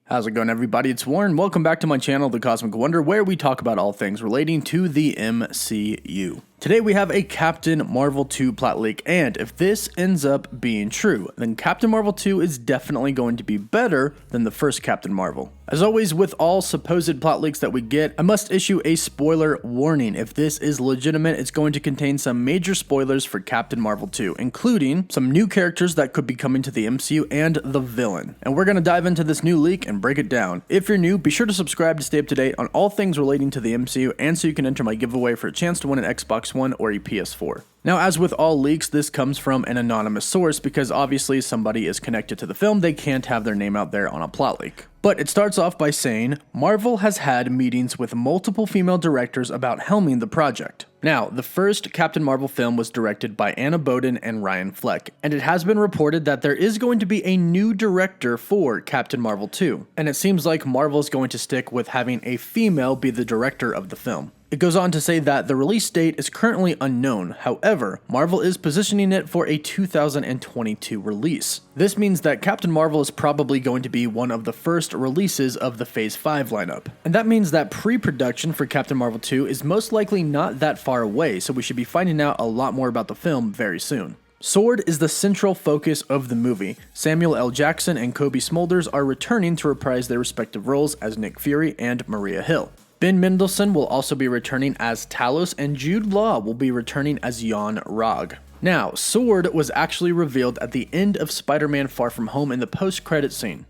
How's it going, everybody? It's Warren. Welcome back to my channel, The Cosmic Wonder, where we talk about all things relating to the MCU. Today we have a Captain Marvel 2 plot leak, and if this ends up being true, then Captain Marvel 2 is definitely going to be better than the first Captain Marvel. As always, with all supposed plot leaks that we get, I must issue a spoiler warning. If this is legitimate, it's going to contain some major spoilers for Captain Marvel 2, including some new characters that could be coming to the MCU and the villain. And we're going to dive into this new leak and break it down. If you're new, be sure to subscribe to stay up to date on all things relating to the MCU, and so you can enter my giveaway for a chance to win an Xbox One or a PS4. Now, as with all leaks, this comes from an anonymous source because obviously somebody is connected to the film. They can't have their name out there on a plot leak. But it starts off by saying, Marvel has had meetings with multiple female directors about helming the project. Now, the first Captain Marvel film was directed by Anna Boden and Ryan Fleck, and it has been reported that there is going to be a new director for Captain Marvel 2, and it seems like Marvel is going to stick with having a female be the director of the film. It goes on to say that the release date is currently unknown. However, Marvel is positioning it for a 2022 release. This means that Captain Marvel is probably going to be one of the first releases of the Phase 5 lineup. And that means that pre-production for Captain Marvel 2 is most likely not that far away, so we should be finding out a lot more about the film very soon. Sword is the central focus of the movie. Samuel L. Jackson and Cobie Smulders are returning to reprise their respective roles as Nick Fury and Maria Hill. Ben Mendelsohn will also be returning as Talos, and Jude Law will be returning as Yon-Rogg. Now, Sword was actually revealed at the end of Spider-Man Far From Home in the post-credit scene.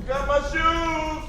Got my shoes!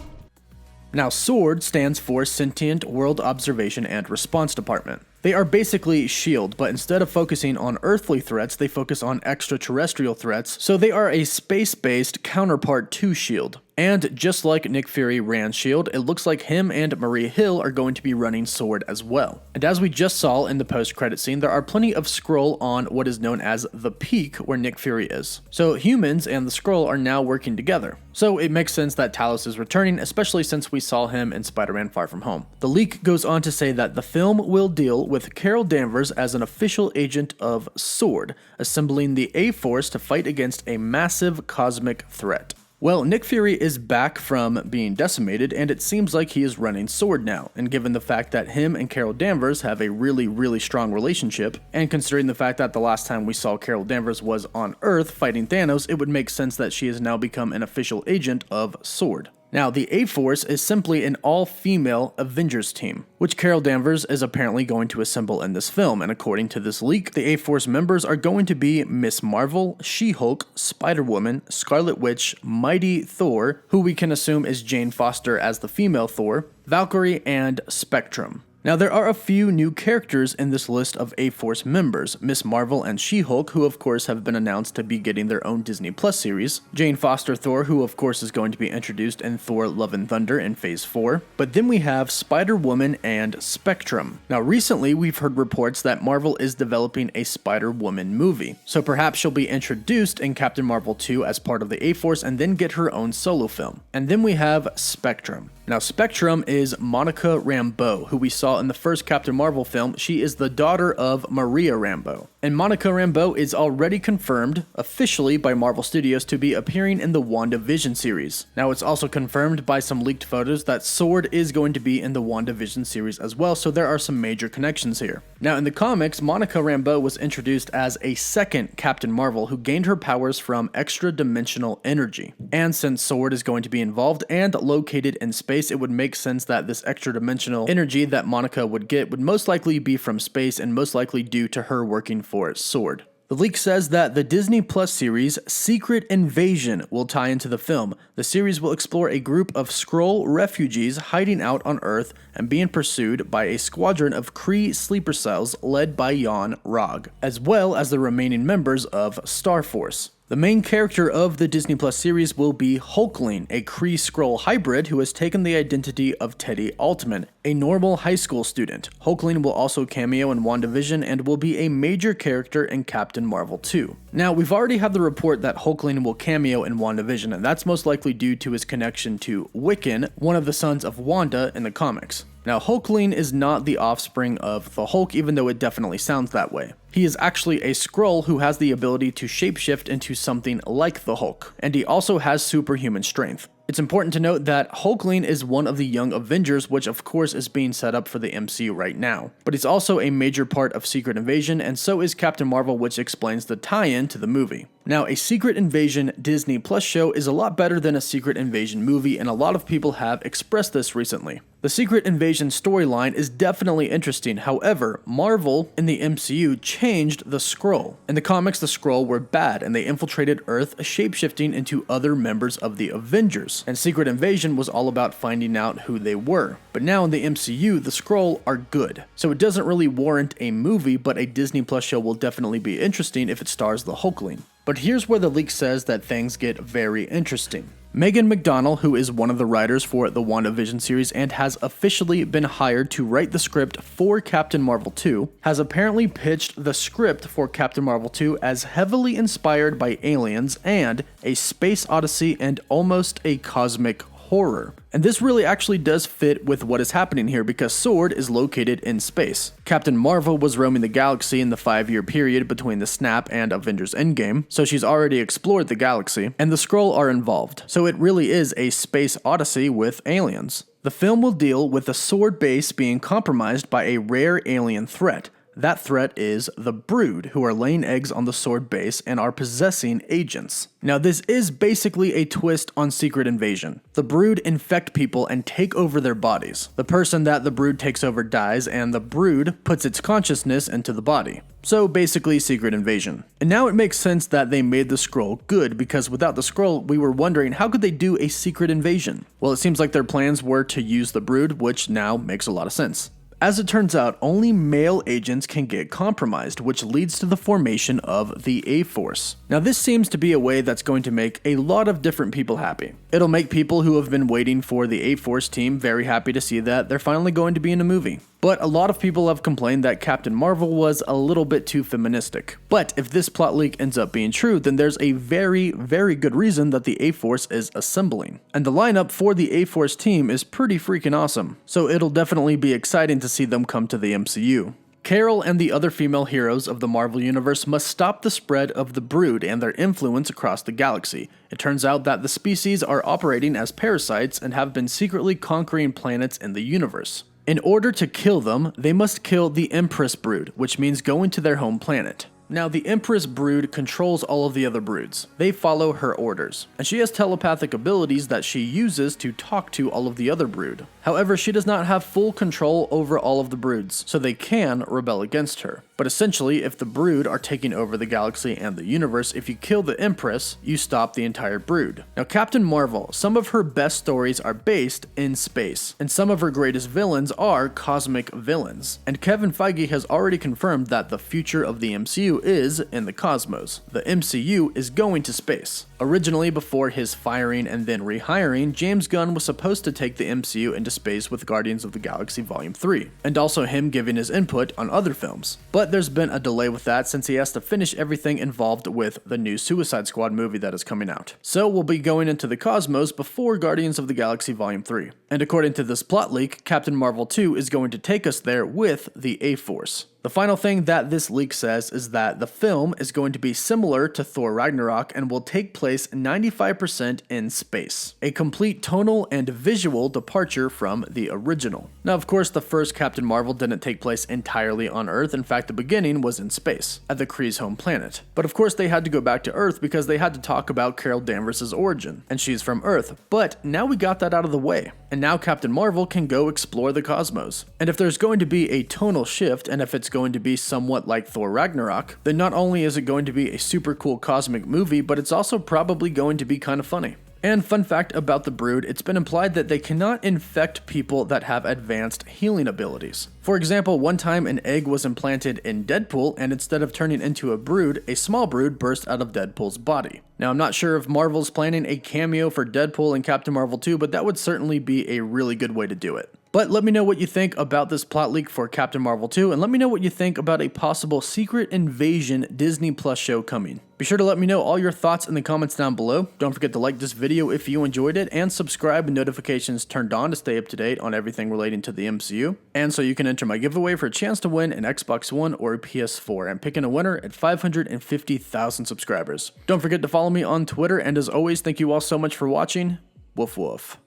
Now, SWORD stands for Sentient World Observation and Response Department. They are basically S.H.I.E.L.D., but instead of focusing on earthly threats, they focus on extraterrestrial threats, so they are a space-based counterpart to S.H.I.E.L.D. And just like Nick Fury ran S.H.I.E.L.D., it looks like him and Maria Hill are going to be running SWORD as well. And as we just saw in the post-credit scene, there are plenty of Skrull on what is known as the Peak, where Nick Fury is. So humans and the Skrull are now working together. So it makes sense that Talos is returning, especially since we saw him in Spider-Man Far From Home. The leak goes on to say that the film will deal with Carol Danvers as an official agent of SWORD, assembling the A-Force to fight against a massive cosmic threat. Well, Nick Fury is back from being decimated, and it seems like he is running SWORD now, and given the fact that him and Carol Danvers have a really strong relationship, and considering the fact that the last time we saw Carol Danvers was on Earth fighting Thanos, it would make sense that she has now become an official agent of SWORD. Now, the A-Force is simply an all-female Avengers team, which Carol Danvers is apparently going to assemble in this film, and according to this leak, the A-Force members are going to be Miss Marvel, She-Hulk, Spider-Woman, Scarlet Witch, Mighty Thor, who we can assume is Jane Foster as the female Thor, Valkyrie, and Spectrum. Now, there are a few new characters in this list of A-Force members, Miss Marvel and She-Hulk, who of course have been announced to be getting their own Disney Plus series, Jane Foster Thor, who of course is going to be introduced in Thor Love and Thunder in Phase 4, but then we have Spider-Woman and Spectrum. Now, recently we've heard reports that Marvel is developing a Spider-Woman movie, so perhaps she'll be introduced in Captain Marvel 2 as part of the A-Force and then get her own solo film. And then we have Spectrum. Now, Spectrum is Monica Rambeau, who we saw in the first Captain Marvel film. She is the daughter of Maria Rambeau. And Monica Rambeau is already confirmed, officially by Marvel Studios, to be appearing in the WandaVision series. Now, it's also confirmed by some leaked photos that SWORD is going to be in the WandaVision series as well, so there are some major connections here. Now, in the comics, Monica Rambeau was introduced as a second Captain Marvel who gained her powers from extra-dimensional energy. And since SWORD is going to be involved and located in space, it would make sense that this extra-dimensional energy that Monica would get would most likely be from space and most likely due to her working for SWORD. The leak says that the Disney Plus series Secret Invasion will tie into the film. The series will explore a group of Skrull refugees hiding out on Earth and being pursued by a squadron of Kree sleeper cells led by Yon-Rogg, as well as the remaining members of Star Force. The main character of the Disney Plus series will be Hulkling, a Kree-Skrull hybrid who has taken the identity of Teddy Altman, a normal high school student. Hulkling will also cameo in WandaVision and will be a major character in Captain Marvel 2. Now, we've already had the report that Hulkling will cameo in WandaVision, and that's most likely due to his connection to Wiccan, one of the sons of Wanda in the comics. Now, Hulkling is not the offspring of the Hulk, even though it definitely sounds that way. He is actually a Skrull who has the ability to shapeshift into something like the Hulk, and he also has superhuman strength. It's important to note that Hulkling is one of the Young Avengers, which of course is being set up for the MCU right now. But he's also a major part of Secret Invasion, and so is Captain Marvel, which explains the tie-in to the movie. Now, a Secret Invasion Disney Plus show is a lot better than a Secret Invasion movie, and a lot of people have expressed this recently. The Secret Invasion storyline is definitely interesting. However, Marvel in the MCU changed the Skrull. In the comics, the Skrull were bad, and they infiltrated Earth, shapeshifting into other members of the Avengers. And Secret Invasion was all about finding out who they were. But now in the MCU, the Skrull are good. So it doesn't really warrant a movie, but a Disney Plus show will definitely be interesting if it stars the Hulkling. But here's where the leak says that things get very interesting. Megan McDonnell, who is one of the writers for the WandaVision series and has officially been hired to write the script for Captain Marvel 2, has apparently pitched the script for Captain Marvel 2 as heavily inspired by aliens and a space odyssey and almost a cosmic horror. And this really actually does fit with what is happening here because S.W.O.R.D. is located in space. Captain Marvel was roaming the galaxy in the 5-year period between the Snap and Avengers Endgame, so she's already explored the galaxy, and the Skrull are involved. So it really is a space odyssey with aliens. The film will deal with the S.W.O.R.D. base being compromised by a rare alien threat. That threat is the Brood, who are laying eggs on the S.W.O.R.D. base and are possessing agents. Now, this is basically a twist on Secret Invasion. The Brood infect people and take over their bodies. The person that the Brood takes over dies, and the Brood puts its consciousness into the body. So basically Secret Invasion. And now it makes sense that they made the Skrull good, because without the Skrull, we were wondering how could they do a Secret Invasion? Well, it seems like their plans were to use the Brood, which now makes a lot of sense. As it turns out, only male agents can get compromised, which leads to the formation of the A-Force. Now, this seems to be a way that's going to make a lot of different people happy. It'll make people who have been waiting for the A-Force team very happy to see that they're finally going to be in a movie. But a lot of people have complained that Captain Marvel was a little bit too feministic. But if this plot leak ends up being true, then there's a very, very good reason that the A-Force is assembling. And the lineup for the A-Force team is pretty freaking awesome. So it'll definitely be exciting to see them come to the MCU. Carol and the other female heroes of the Marvel Universe must stop the spread of the Brood and their influence across the galaxy. It turns out that the species are operating as parasites and have been secretly conquering planets in the universe. In order to kill them, they must kill the Empress Brood, which means going to their home planet. Now, the Empress Brood controls all of the other broods. They follow her orders, and she has telepathic abilities that she uses to talk to all of the other brood. However, she does not have full control over all of the broods, so they can rebel against her. But essentially, if the brood are taking over the galaxy and the universe, if you kill the Empress, you stop the entire brood. Now, Captain Marvel, some of her best stories are based in space, and some of her greatest villains are cosmic villains. And Kevin Feige has already confirmed that the future of the MCU is in the cosmos. The MCU is going to space. Originally, before his firing and then rehiring, James Gunn was supposed to take the MCU into space with Guardians of the Galaxy Volume 3, and also him giving his input on other films. But there's been a delay with that since he has to finish everything involved with the new Suicide Squad movie that is coming out. So we'll be going into the cosmos before Guardians of the Galaxy Volume 3. And according to this plot leak, Captain Marvel 2 is going to take us there with the A-Force. The final thing that this leak says is that the film is going to be similar to Thor Ragnarok and will take place 95% in space. A complete tonal and visual departure from the original. Now, of course, the first Captain Marvel didn't take place entirely on Earth. In fact, the beginning was in space, at the Kree's home planet. But of course, they had to go back to Earth because they had to talk about Carol Danvers' origin, and she's from Earth. But now we got that out of the way, and now Captain Marvel can go explore the cosmos. And if there's going to be a tonal shift, and if it's going to be somewhat like Thor Ragnarok, then not only is it going to be a super cool cosmic movie, but it's also probably going to be kind of funny. And fun fact about the Brood, it's been implied that they cannot infect people that have advanced healing abilities. For example, one time an egg was implanted in Deadpool, and instead of turning into a Brood, a small Brood burst out of Deadpool's body. Now, I'm not sure if Marvel's planning a cameo for Deadpool and Captain Marvel 2, but that would certainly be a really good way to do it. But let me know what you think about this plot leak for Captain Marvel 2, and let me know what you think about a possible Secret Invasion Disney Plus show coming. Be sure to let me know all your thoughts in the comments down below. Don't forget to like this video if you enjoyed it, and subscribe with notifications turned on to stay up to date on everything relating to the MCU. And so you can enter my giveaway for a chance to win an Xbox One or a PS4. I'm picking a winner at 550,000 subscribers. Don't forget to follow me on Twitter, and as always, thank you all so much for watching. Woof woof.